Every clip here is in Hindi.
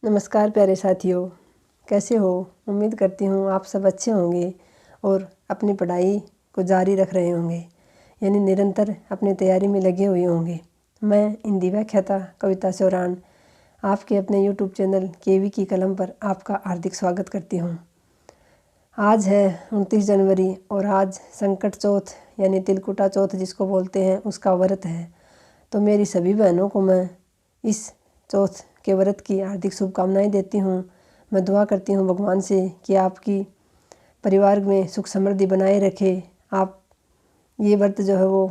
नमस्कार प्यारे साथियों, कैसे हो? उम्मीद करती हूँ आप सब अच्छे होंगे और अपनी पढ़ाई को जारी रख रहे होंगे, यानी निरंतर अपनी तैयारी में लगे हुए होंगे। मैं हिंदी व्याख्याता कविता चौरान आपके अपने YouTube चैनल केवी की कलम पर आपका हार्दिक स्वागत करती हूँ। आज है 29 जनवरी और आज संकट चौथ यानी तिलकुटा चौथ जिसको बोलते हैं उसका व्रत है। तो मेरी सभी बहनों को मैं इस चौथ के व्रत की हार्दिक शुभकामनाएं देती हूँ। मैं दुआ करती हूँ भगवान से कि आपकी परिवार में सुख समृद्धि बनाए रखे। आप ये व्रत जो है वो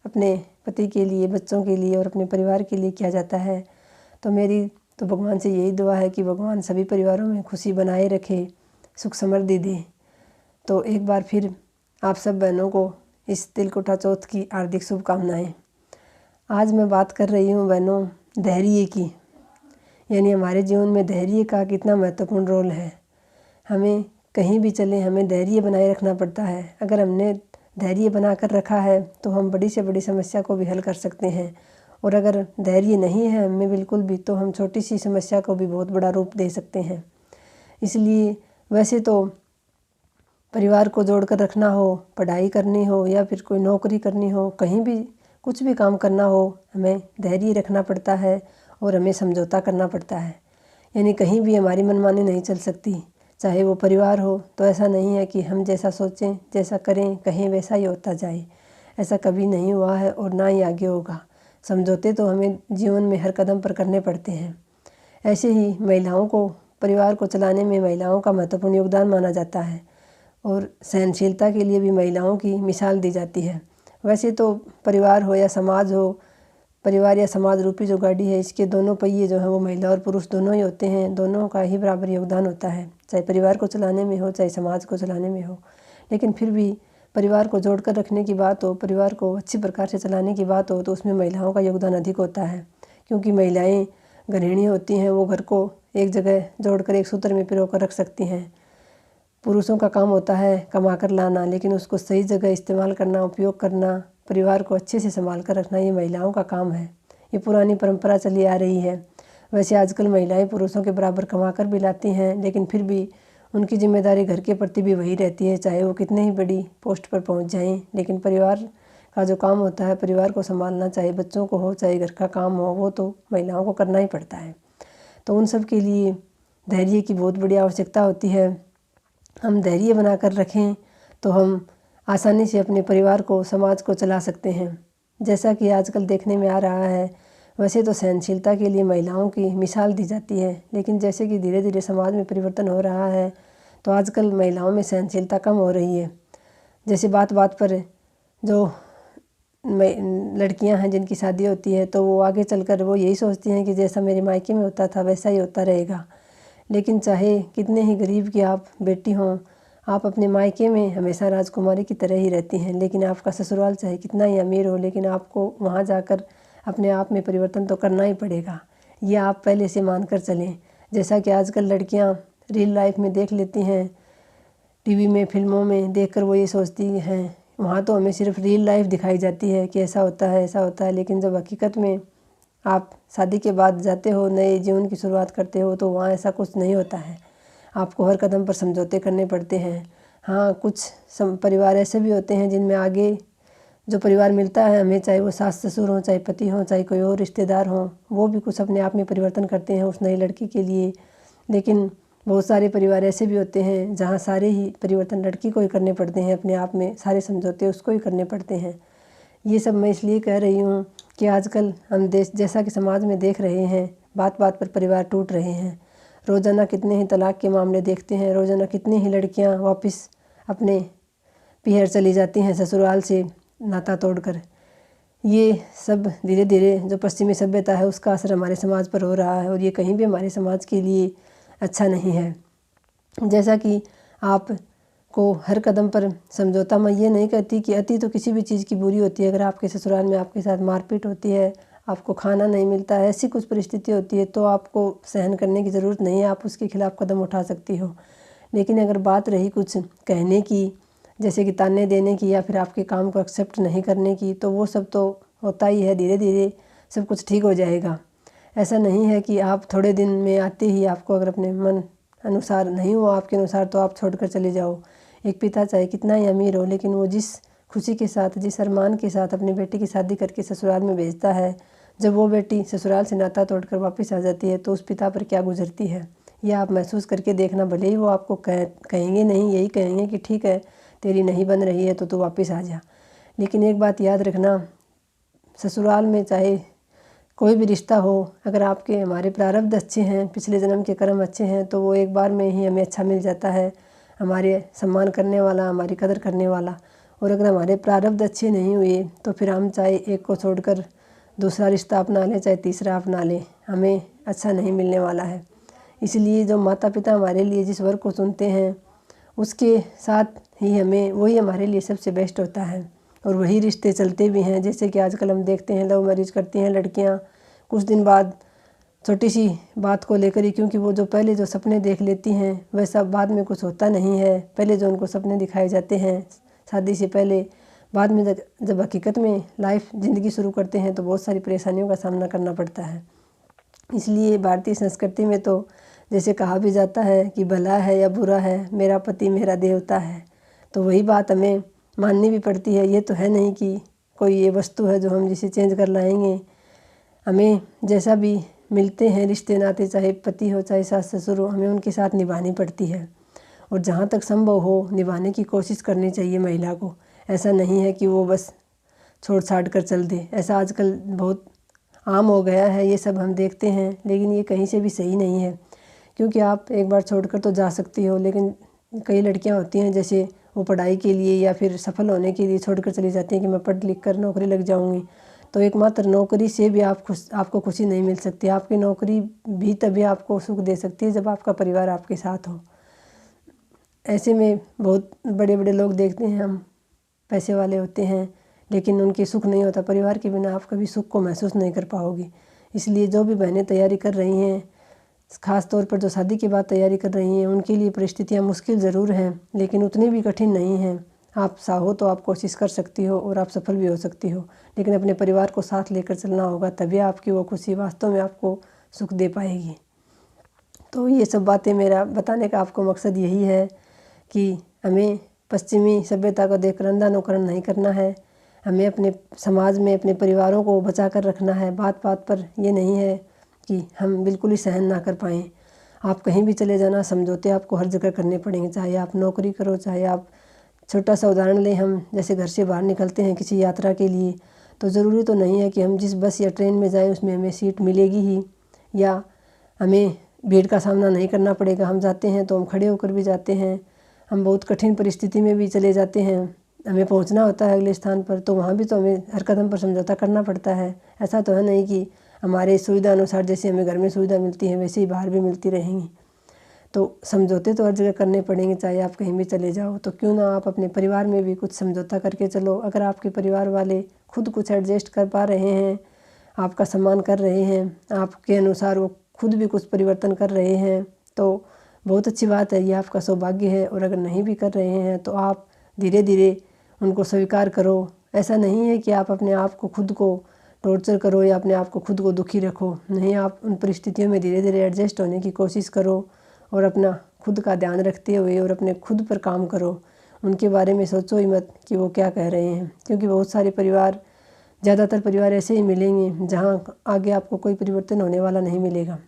अपने पति के लिए, बच्चों के लिए और अपने परिवार के लिए किया जाता है। तो मेरी तो भगवान से यही दुआ है कि भगवान सभी परिवारों में खुशी बनाए रखे, सुख समृद्धि दे। तो एक बार फिर आप सब बहनों को इस तिलकुटा चौथ की हार्दिक शुभकामनाएं। आज मैं बात कर रही हूँ बहनों धैर्य की, यानी हमारे जीवन में धैर्य का कितना महत्वपूर्ण रोल है। हमें कहीं भी चलें हमें धैर्य बनाए रखना पड़ता है। अगर हमने धैर्य बना कर रखा है तो हम बड़ी से बड़ी समस्या को भी हल कर सकते हैं, और अगर धैर्य नहीं है हमें बिल्कुल भी तो हम छोटी सी समस्या को भी बहुत बड़ा रूप दे सकते हैं। इसलिए वैसे तो परिवार को जोड़ कर रखना हो, पढ़ाई करनी हो या फिर कोई नौकरी करनी हो, कहीं भी कुछ भी काम करना हो, हमें धैर्य रखना पड़ता है और हमें समझौता करना पड़ता है। यानी कहीं भी हमारी मनमानी नहीं चल सकती, चाहे वो परिवार हो। तो ऐसा नहीं है कि हम जैसा सोचें, जैसा करें, कहें वैसा ही होता जाए। ऐसा कभी नहीं हुआ है और ना ही आगे होगा। समझौते तो हमें जीवन में हर कदम पर करने पड़ते हैं। ऐसे ही महिलाओं को, परिवार को चलाने में महिलाओं का महत्वपूर्ण योगदान माना जाता है और सहनशीलता के लिए भी महिलाओं की मिसाल दी जाती है। वैसे तो परिवार हो या समाज हो, परिवार या समाज रूपी जो गाड़ी है इसके दोनों पहिए जो हैं वो महिला और पुरुष दोनों ही होते हैं। दोनों का ही बराबर योगदान होता है, चाहे परिवार को चलाने में हो चाहे समाज को चलाने में हो। लेकिन फिर भी परिवार को जोड़कर रखने की बात हो, परिवार को अच्छी प्रकार से चलाने की बात हो तो उसमें महिलाओं का योगदान अधिक होता है, क्योंकि महिलाएँ गृहिणी होती हैं। वो घर को एक जगह जोड़कर एक सूत्र में पिरोकर रख सकती हैं। पुरुषों का काम होता है कमा कर लाना, लेकिन उसको सही जगह इस्तेमाल करना, उपयोग करना, परिवार को अच्छे से संभाल कर रखना ये महिलाओं का काम है। ये पुरानी परंपरा चली आ रही है। वैसे आजकल महिलाएं पुरुषों के बराबर कमा कर भी लाती हैं, लेकिन फिर भी उनकी जिम्मेदारी घर के प्रति भी वही रहती है, चाहे वो कितने ही बड़ी पोस्ट पर पहुंच जाएं। लेकिन परिवार का जो काम होता है, परिवार को संभालना, चाहे बच्चों को हो चाहे घर का काम हो, वो तो महिलाओं को करना ही पड़ता है। तो उन सब के लिए धैर्य की बहुत बड़ी आवश्यकता होती है। हम धैर्य बना कर रखें तो हम आसानी से अपने परिवार को, समाज को चला सकते हैं। जैसा कि आजकल देखने में आ रहा है, वैसे तो सहनशीलता के लिए महिलाओं की मिसाल दी जाती है, लेकिन जैसे कि धीरे धीरे समाज में परिवर्तन हो रहा है तो आजकल महिलाओं में सहनशीलता कम हो रही है। जैसे बात बात पर जो लड़कियां हैं जिनकी शादी होती है तो वो आगे चलकर वो यही सोचती हैं कि जैसा मेरे मायके में होता था वैसा ही होता रहेगा। लेकिन चाहे कितने ही गरीब की आप बेटी हों, आप अपने मायके में हमेशा राजकुमारी की तरह ही रहती हैं। लेकिन आपका ससुराल चाहे कितना ही अमीर हो, लेकिन आपको वहाँ जाकर अपने आप में परिवर्तन तो करना ही पड़ेगा। ये आप पहले से मानकर चलें। जैसा कि आजकल लड़कियाँ रियल लाइफ में देख लेती हैं, टीवी में, फिल्मों में देखकर वो ये सोचती हैं, वहाँ तो हमें सिर्फ रियल लाइफ दिखाई जाती है कि ऐसा होता है ऐसा होता है। लेकिन जब हकीकत में आप शादी के बाद जाते हो, नए जीवन की शुरुआत करते हो, तो वहाँ ऐसा कुछ नहीं होता है। आपको हर कदम पर समझौते करने पड़ते हैं। हाँ, कुछ परिवार ऐसे भी होते हैं जिनमें आगे जो परिवार मिलता है हमें, चाहे वो सास ससुर हों, चाहे पति हों, चाहे कोई और रिश्तेदार हों, वो भी कुछ अपने आप में परिवर्तन करते हैं उस नई लड़की के लिए। लेकिन बहुत सारे परिवार ऐसे भी होते हैं जहाँ सारे ही परिवर्तन लड़की को ही करने पड़ते हैं, अपने आप में सारे समझौते उसको ही करने पड़ते हैं। ये सब मैं इसलिए कह रही हूँ कि आजकल हम देश, जैसा कि समाज में देख रहे हैं, बात बात पर परिवार टूट रहे हैं। रोज़ाना कितने ही तलाक के मामले देखते हैं, रोज़ाना कितनी ही लड़कियाँ वापस अपने पीहर चली जाती हैं ससुराल से नाता तोड़कर। ये सब धीरे धीरे जो पश्चिमी सभ्यता है उसका असर हमारे समाज पर हो रहा है, और ये कहीं भी हमारे समाज के लिए अच्छा नहीं है। जैसा कि आपको हर कदम पर समझौता, मैं ये नहीं कहती कि अति तो किसी भी चीज़ की बुरी होती है। अगर आपके ससुराल में आपके साथ मारपीट होती है, आपको खाना नहीं मिलता है, ऐसी कुछ परिस्थिति होती है तो आपको सहन करने की ज़रूरत नहीं है, आप उसके खिलाफ़ कदम उठा सकती हो। लेकिन अगर बात रही कुछ कहने की, जैसे कि ताने देने की या फिर आपके काम को एक्सेप्ट नहीं करने की, तो वो सब तो होता ही है। धीरे धीरे सब कुछ ठीक हो जाएगा। ऐसा नहीं है कि आप थोड़े दिन में आते ही आपको अगर अपने मन अनुसार नहीं हो आपके अनुसार तो आप छोड़कर चले जाओ। एक पिता चाहे कितना ही अमीर हो, लेकिन वो जिस खुशी के साथ, जिस अरमान के साथ अपनी बेटी की शादी करके ससुराल में भेजता है, जब वो बेटी ससुराल से नाता तोड़कर वापस आ जाती है तो उस पिता पर क्या गुजरती है, यह आप महसूस करके देखना। भले ही वो आपको कहेंगे नहीं, यही कहेंगे कि ठीक है तेरी नहीं बन रही है तो तू वापस आ जा, लेकिन एक बात याद रखना, ससुराल में चाहे कोई भी रिश्ता हो, अगर आपके हमारे प्रारब्ध अच्छे हैं, पिछले जन्म के कर्म अच्छे हैं, तो वो एक बार में ही हमें अच्छा मिल जाता है, हमारे सम्मान करने वाला, हमारी कदर करने वाला। और अगर हमारे प्रारब्ध अच्छे नहीं हुए तो फिर हम चाहे एक को छोड़कर दूसरा रिश्ता अपना लें, चाहे तीसरा अपना लें, हमें अच्छा नहीं मिलने वाला है। इसलिए जो माता पिता हमारे लिए जिस वर को चुनते हैं उसके साथ ही हमें वही हमारे लिए सबसे बेस्ट होता है, और वही रिश्ते चलते भी हैं। जैसे कि आजकल हम देखते हैं लव मैरिज करती हैं लड़कियां, कुछ दिन बाद छोटी सी बात को लेकर ही, क्योंकि वो जो पहले जो सपने देख लेती हैं वैसा बाद में कुछ होता नहीं है। पहले जो उनको सपने दिखाए जाते हैं शादी से पहले, बाद में जब हकीकत में लाइफ ज़िंदगी शुरू करते हैं तो बहुत सारी परेशानियों का सामना करना पड़ता है। इसलिए भारतीय संस्कृति में तो जैसे कहा भी जाता है कि भला है या बुरा है मेरा पति मेरा देवता है, तो वही बात हमें माननी भी पड़ती है। ये तो है नहीं कि कोई ये वस्तु है जो हम जिसे चेंज कर लाएंगे। हमें जैसा भी मिलते हैं रिश्ते नाते, चाहे पति हो चाहे सास ससुर हो, हमें उनके साथ निभानी पड़ती है, और जहाँ तक संभव हो निभाने की कोशिश करनी चाहिए महिला को। ऐसा नहीं है कि वो बस छोड़ छाड़ कर चल दे, ऐसा आजकल बहुत आम हो गया है, ये सब हम देखते हैं, लेकिन ये कहीं से भी सही नहीं है। क्योंकि आप एक बार छोड़कर तो जा सकती हो, लेकिन कई लड़कियां होती हैं जैसे वो पढ़ाई के लिए या फिर सफल होने के लिए छोड़कर चली जाती हैं कि मैं पढ़ लिख कर नौकरी लग जाऊंगी, तो एकमात्र नौकरी से भी आपको खुशी नहीं मिल सकती। आपकी नौकरी भी तभी आपको सुख दे सकती है जब आपका परिवार आपके साथ हो। ऐसे में बहुत बड़े बड़े लोग देखते हैं, हम पैसे वाले होते हैं लेकिन उनकी सुख नहीं होता, परिवार के बिना आप कभी सुख को महसूस नहीं कर पाओगी। इसलिए जो भी बहनें तैयारी कर रही हैं, ख़ास तौर पर जो शादी के बाद तैयारी कर रही हैं, उनके लिए परिस्थितियां मुश्किल ज़रूर हैं लेकिन उतनी भी कठिन नहीं हैं। आप चाहो तो आप कोशिश कर सकती हो और आप सफल भी हो सकती हो, लेकिन अपने परिवार को साथ लेकर चलना होगा, तभी आपकी वो खुशी वास्तव में आपको सुख दे पाएगी। तो ये सब बातें मेरा बताने का आपको मकसद यही है कि हमें पश्चिमी सभ्यता को देखकर अंधा अनुकरण नहीं करना है। हमें अपने समाज में अपने परिवारों को बचा कर रखना है। बात बात पर ये नहीं है कि हम बिल्कुल ही सहन ना कर पाएँ। आप कहीं भी चले जाना, समझौते आपको हर जगह करने पड़ेंगे, चाहे आप नौकरी करो, चाहे आप छोटा सा उदाहरण लें, हम जैसे घर से बाहर निकलते हैं किसी यात्रा के लिए, तो ज़रूरी तो नहीं है कि हम जिस बस या ट्रेन में जाएं उसमें हमें सीट मिलेगी ही, या हमें भीड़ का सामना नहीं करना पड़ेगा। हम जाते हैं तो हम खड़े होकर भी जाते हैं, हम बहुत कठिन परिस्थिति में भी चले जाते हैं, हमें पहुंचना होता है अगले स्थान पर, तो वहाँ भी तो हमें हर कदम पर समझौता करना पड़ता है। ऐसा तो है नहीं कि हमारे सुविधा अनुसार जैसे हमें घर में सुविधा मिलती है वैसे ही बाहर भी मिलती रहेंगी। तो समझौते तो हर जगह करने पड़ेंगे, चाहे आप कहीं भी चले जाओ। तो क्यों ना आप अपने परिवार में भी कुछ समझौता करके चलो। अगर आपके परिवार वाले खुद कुछ एडजस्ट कर पा रहे हैं, आपका सम्मान कर रहे हैं, आपके अनुसार वो खुद भी कुछ परिवर्तन कर रहे हैं, तो बहुत अच्छी बात है, ये आपका सौभाग्य है। और अगर नहीं भी कर रहे हैं तो आप धीरे धीरे उनको स्वीकार करो। ऐसा नहीं है कि आप अपने आप को खुद को टॉर्चर करो या अपने आप को खुद को दुखी रखो, नहीं, आप उन परिस्थितियों में धीरे धीरे एडजस्ट होने की कोशिश करो और अपना खुद का ध्यान रखते हुए और अपने खुद पर काम करो। उनके बारे में सोचो ही मत कि वो क्या कह रहे हैं, क्योंकि बहुत सारे परिवार, ज़्यादातर परिवार ऐसे ही मिलेंगे जहाँ आगे आपको कोई परिवर्तन होने वाला नहीं मिलेगा।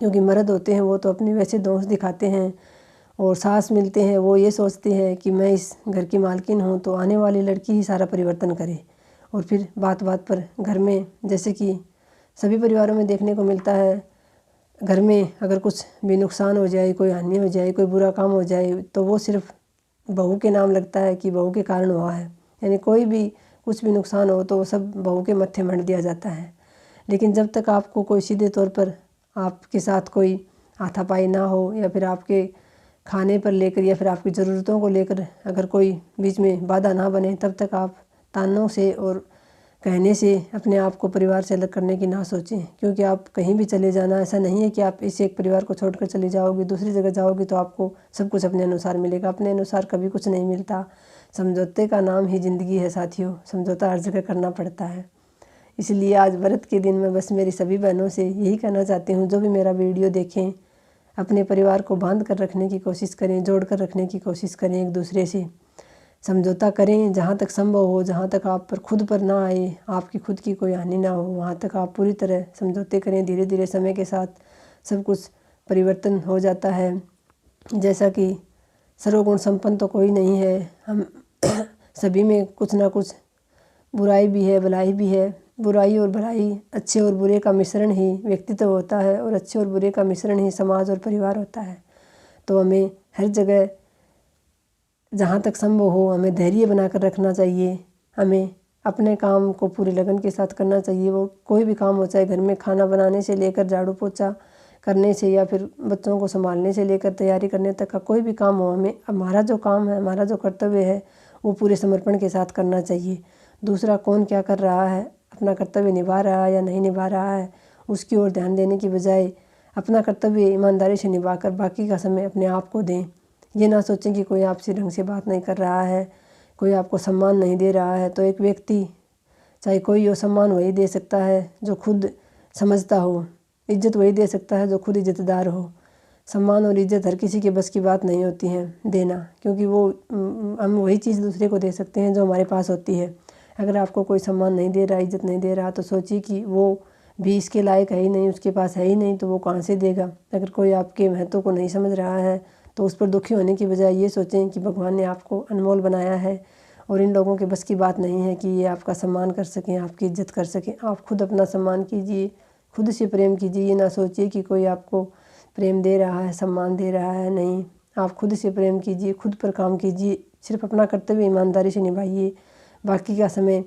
क्योंकि मर्द होते हैं वो तो अपने वैसे दोष दिखाते हैं, और सास मिलते हैं वो ये सोचते हैं कि मैं इस घर की मालकिन हूँ तो आने वाली लड़की ही सारा परिवर्तन करे। और फिर बात बात पर घर में, जैसे कि सभी परिवारों में देखने को मिलता है, घर में अगर कुछ भी नुकसान हो जाए, कोई हानि हो जाए, कोई बुरा काम हो जाए, तो वो सिर्फ बहू के नाम लगता है कि बहू के कारण हुआ है। यानी कोई भी कुछ भी नुकसान हो तो वो सब बहू के मत्थे मढ़ दिया जाता है। लेकिन जब तक आपको कोई सीधे तौर पर आपके साथ कोई हाथापाई ना हो, या फिर आपके खाने पर लेकर या फिर आपकी ज़रूरतों को लेकर अगर कोई बीच में बाधा ना बने, तब तक आप तानों से और कहने से अपने आप को परिवार से अलग करने की ना सोचें। क्योंकि आप कहीं भी चले जाना, ऐसा नहीं है कि आप इस एक परिवार को छोड़कर चले जाओगे, दूसरी जगह जाओगे तो आपको सब कुछ अपने अनुसार मिलेगा। अपने अनुसार कभी कुछ नहीं मिलता। समझौते का नाम ही ज़िंदगी है साथियों, समझौता हर जगह करना पड़ता है। इसलिए आज व्रत के दिन मैं बस मेरी सभी बहनों से यही कहना चाहती हूँ, जो भी मेरा वीडियो देखें अपने परिवार को बांध कर रखने की कोशिश करें, जोड़ कर रखने की कोशिश करें, एक दूसरे से समझौता करें। जहाँ तक संभव हो, जहाँ तक आप पर खुद पर ना आए, आपकी खुद की कोई हानि ना हो, वहाँ तक आप पूरी तरह समझौते करें। धीरे धीरे समय के साथ सब कुछ परिवर्तन हो जाता है। जैसा कि सर्वगुण संपन्न तो कोई नहीं है, हम सभी में कुछ ना कुछ बुराई भी है, भलाई भी है। बुराई और भलाई, अच्छे और बुरे का मिश्रण ही व्यक्तित्व होता है और अच्छे और बुरे का मिश्रण ही समाज और परिवार होता है। तो हमें हर जगह जहाँ तक संभव हो हमें धैर्य बनाकर रखना चाहिए। हमें अपने काम को पूरी लगन के साथ करना चाहिए। वो कोई भी काम हो, चाहे घर में खाना बनाने से लेकर झाड़ू पोछा करने से या फिर बच्चों को संभालने से लेकर तैयारी करने तक का कोई भी काम हो, हमें हमारा जो काम है, हमारा जो कर्तव्य है वो पूरे समर्पण के साथ करना चाहिए। दूसरा कौन क्या कर रहा है, अपना कर्तव्य निभा रहा है या नहीं निभा रहा है, उसकी ओर ध्यान देने की बजाय अपना कर्तव्य ईमानदारी से निभाकर बाकी का समय अपने आप को दें। ये ना सोचें कि कोई आपसे ढंग से बात नहीं कर रहा है, कोई आपको सम्मान नहीं दे रहा है। तो एक व्यक्ति चाहे कोई हो, सम्मान वही दे सकता है जो खुद समझता हो, इज्जत वही दे सकता है जो खुद इज्जतदार हो। सम्मान और इज्जत हर किसी के बस की बात नहीं होती है देना, क्योंकि वो हम वही चीज़ दूसरे को दे सकते हैं जो हमारे पास होती है। अगर आपको कोई सम्मान नहीं दे रहा, इज्जत नहीं दे रहा, तो सोचिए कि वो भी इसके लायक है ही नहीं, उसके पास है ही नहीं, तो वो कहाँ से देगा। अगर कोई आपके महत्व को नहीं समझ रहा है तो उस पर दुखी होने की बजाय ये सोचें कि भगवान ने आपको अनमोल बनाया है और इन लोगों के बस की बात नहीं है कि ये आपका सम्मान कर सकें, आपकी इज्जत कर सकें। आप खुद अपना सम्मान कीजिए, खुद से प्रेम कीजिए। ये ना सोचिए कि कोई आपको प्रेम दे रहा है, सम्मान दे रहा है, नहीं। आप खुद से प्रेम कीजिए, खुद पर काम कीजिए, सिर्फ अपना कर्तव्य ईमानदारी से निभाइए। बाकी का समय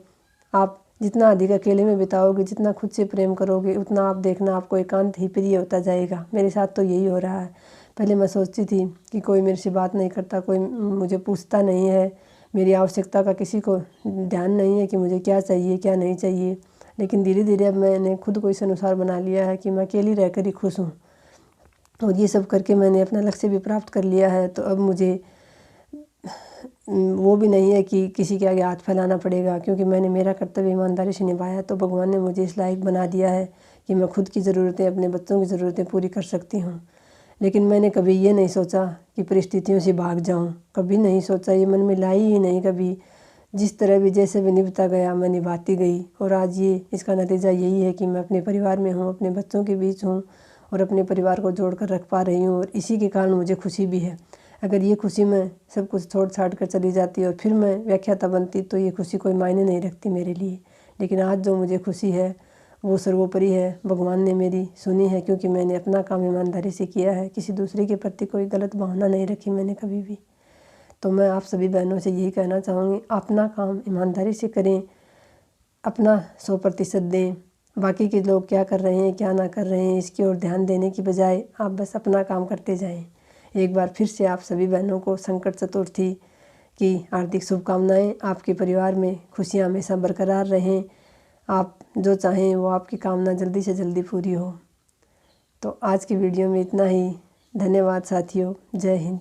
आप जितना अधिक अकेले में बिताओगे, जितना खुद से प्रेम करोगे, उतना आप देखना आपको एकांत ही प्रिय होता जाएगा। मेरे साथ तो यही हो रहा है। पहले मैं सोचती थी कि कोई मेरे से बात नहीं करता, कोई मुझे पूछता नहीं है, मेरी आवश्यकता का किसी को ध्यान नहीं है कि मुझे क्या चाहिए क्या नहीं चाहिए। लेकिन धीरे धीरे अब मैंने खुद को इस अनुसार बना लिया है कि मैं अकेली रहकर ही खुश हूँ। और ये सब करके मैंने अपना लक्ष्य भी प्राप्त कर लिया है। तो अब मुझे वो भी नहीं है कि किसी के आगे हाथ फैलाना पड़ेगा, क्योंकि मैंने मेरा कर्तव्य ईमानदारी से निभाया। तो भगवान ने मुझे इस लायक बना दिया है कि मैं खुद की ज़रूरतें, अपने बच्चों की ज़रूरतें पूरी कर सकती हूँ। लेकिन मैंने कभी ये नहीं सोचा कि परिस्थितियों से भाग जाऊँ, कभी नहीं सोचा, ये मन में लाई ही नहीं कभी। जिस तरह भी जैसे भी निभता गया मैं निभाती गई। और आज ये इसका नतीजा यही है कि मैं अपने परिवार में हूँ, अपने बच्चों के बीच हूँ और अपने परिवार को जोड़ कर रख पा रही हूँ। और इसी के कारण मुझे खुशी भी है। अगर ये खुशी मैं सब कुछ छोड़ छाड़ कर चली जाती और फिर मैं व्याख्याता बनती तो ये खुशी कोई मायने नहीं रखती मेरे लिए। लेकिन आज जो मुझे खुशी है वो सर्वोपरि है। भगवान ने मेरी सुनी है, क्योंकि मैंने अपना काम ईमानदारी से किया है। किसी दूसरे के प्रति कोई गलत भावना नहीं रखी मैंने कभी भी। तो मैं आप सभी बहनों से यही कहना चाहूँगी, अपना काम ईमानदारी से करें, अपना 100% दें। बाकी के लोग क्या कर रहे हैं क्या ना कर रहे हैं इसकी ओर ध्यान देने की बजाय आप बस अपना काम करते जाएं। एक बार फिर से आप सभी बहनों को संकट चतुर्थी की हार्दिक शुभकामनाएं। आपके परिवार में खुशियां हमेशा बरकरार रहें। आप जो चाहें वो आपकी कामना जल्दी से जल्दी पूरी हो। तो आज की वीडियो में इतना ही। धन्यवाद साथियों। जय हिंद।